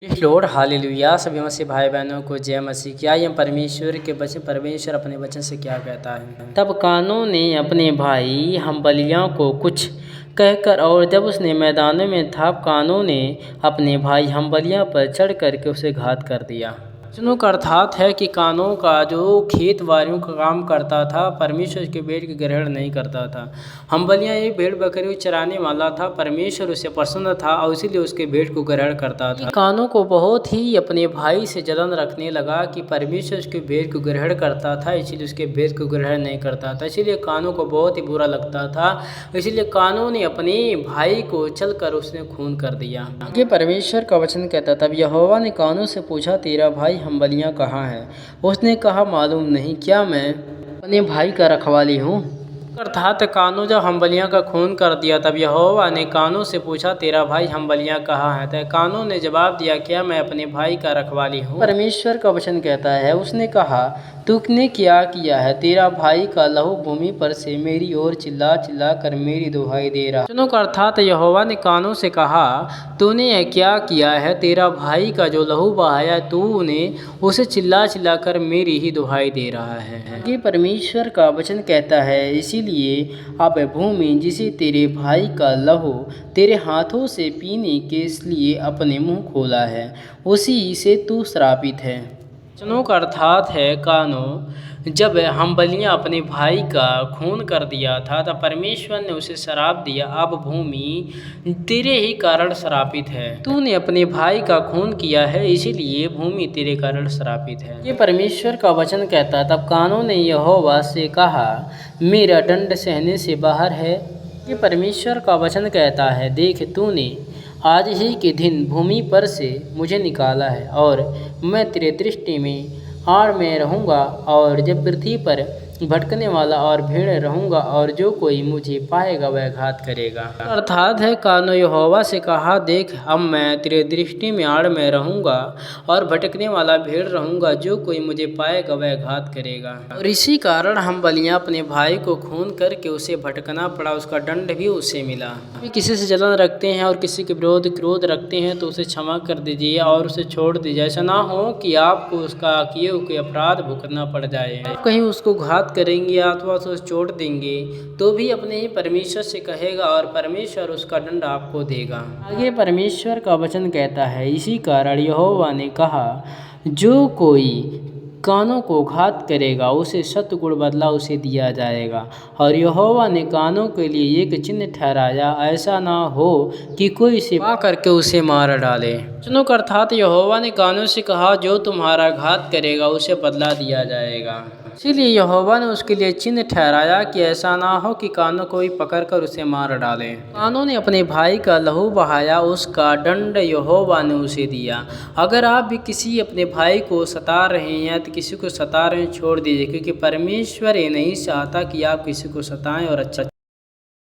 Praise Lord hallelujah. सभी मसीह भाई बहनों को जय मसीह की। आइए हम परमेश्वर के वचन, परमेश्वर अपने वचन से क्या कहता है। तब कानों ने अपने भाई हम्बलिया को कुछ कहकर, और जब उसने मैदानों में था, कानों ने अपने भाई हम्बलिया पर चढ़ करके उसे घात कर दिया। वचनों का अर्थात है कि कानों का जो खेत बाड़ियों का काम करता था, परमेश्वर के भेड़ की ग्रहण नहीं करता था। हम्बलिया एक भेड़ बकरी चराने वाला था, परमेश्वर उसे पसंद था और इसीलिए उसके भेड़ को ग्रहण करता था। कानों को बहुत ही अपने भाई से जलन रखने लगा कि परमेश्वर उसके भेड़ को ग्रहण करता था, इसीलिए उसके भेड़ को ग्रहण नहीं करता था। इसीलिए कानों को बहुत ही बुरा लगता था। इसीलिए कानों ने अपने भाई को चलकर उसने खून कर दिया। ये परमेश्वर का वचन कहता, तब यहोवा ने कानों से पूछा, तेरा भाई हम्बलिया कहाँ है? उसने कहा, मालूम नहीं, क्या मैं अपने भाई का रखवाली हूँ? अर्थात कानों जब हम्बलिया का खून कर दिया, तब यहोवा ने कानों से पूछा, तेरा भाई हम्बलिया कहाँ है? तो कानों ने जवाब दिया, क्या मैं अपने भाई का रखवाली हूँ? परमेश्वर का वचन कहता है, उसने कहा, तूने क्या किया है? तेरा भाई का लहू भूमि पर से मेरी ओर चिल्ला चिल्ला कर मेरी दुहाई दे रहा। वचनों का अर्थात यहोवा ने कानों से कहा, तूने यह क्या किया है? तेरा भाई का जो लहू बहाया तूने उसे चिल्ला चिल्ला कर मेरी ही दुहाई दे रहा है। ये परमेश्वर का वचन कहता है, इसीलिए अब भूमि जिसे तेरे भाई का लहू तेरे हाथों से पीने के लिए अपने मुंह खोला है, उसी से तू श्रापित है। वचनों का अर्थात है, कानों जब हम्बलिया अपने भाई का खून कर दिया था, तब परमेश्वर ने उसे श्राप दिया, अब भूमि तेरे ही कारण श्रापित है। तूने अपने भाई का खून किया है, इसीलिए भूमि तेरे कारण श्रापित है। ये परमेश्वर का वचन कहता, तब कानों ने यहोवा से कहा, मेरा दंड सहने से बाहर है। ये परमेश्वर का वचन कहता है, देख, तूने आज ही के दिन भूमि पर से मुझे निकाला है, और मैं तेरे दृष्टि में आड़ में रहूँगा, और जब पृथ्वी पर भटकने वाला और भीड़ रहूँगा, और जो कोई मुझे पाएगा वह घात करेगा। अर्थात है, कानों यहोवा से कहा, देख, अब मैं तेरे दृष्टि में आड़ में रहूँगा और भटकने वाला भीड़ रहूँगा, जो कोई मुझे पाएगा वह घात करेगा। और इसी कारण हम्बलिया अपने भाई को खून करके उसे भटकना पड़ा, उसका दंड भी उसे मिला। किसी से जलन रखते हैं और किसी के विरोध क्रोध रखते हैं तो उसे क्षमा कर दीजिए और उसे छोड़ दीजिए। ऐसा ना हो कि आपको उसका किए हुए अपराध भुगतना पड़ जाए। आप कहीं उसको घात करेंगे अथवा उसे छोड़ देंगे तो भी अपने ही परमेश्वर से कहेगा और परमेश्वर उसका दंड आपको देगा। आगे परमेश्वर का वचन कहता है, इसी कारण यहोवा ने कहा, जो कोई कानों को घात करेगा उसे 100 गुण बदला उसे दिया जाएगा। और यहोवा ने कानों के लिए एक चिन्ह ठहराया, ऐसा ना हो कि कोई इसे पा करके उसे मार डाले। वचनों का अर्थात यहोवा ने कानों से कहा, जो तुम्हारा घात करेगा उसे बदला दिया जाएगा। इसीलिए यहोवा ने उसके लिए चिन्ह ठहराया कि ऐसा ना हो कि कानों को भी पकड़कर उसे मार डाले। कानों ने अपने भाई का लहू बहाया, उसका दंड यहोवा ने उसे दिया। अगर आप भी किसी अपने भाई को सता रहे हैं तो किसी को सता रहे हैं, छोड़ दीजिए, क्योंकि परमेश्वर ये नहीं चाहता कि आप किसी को सताएं और अच्छा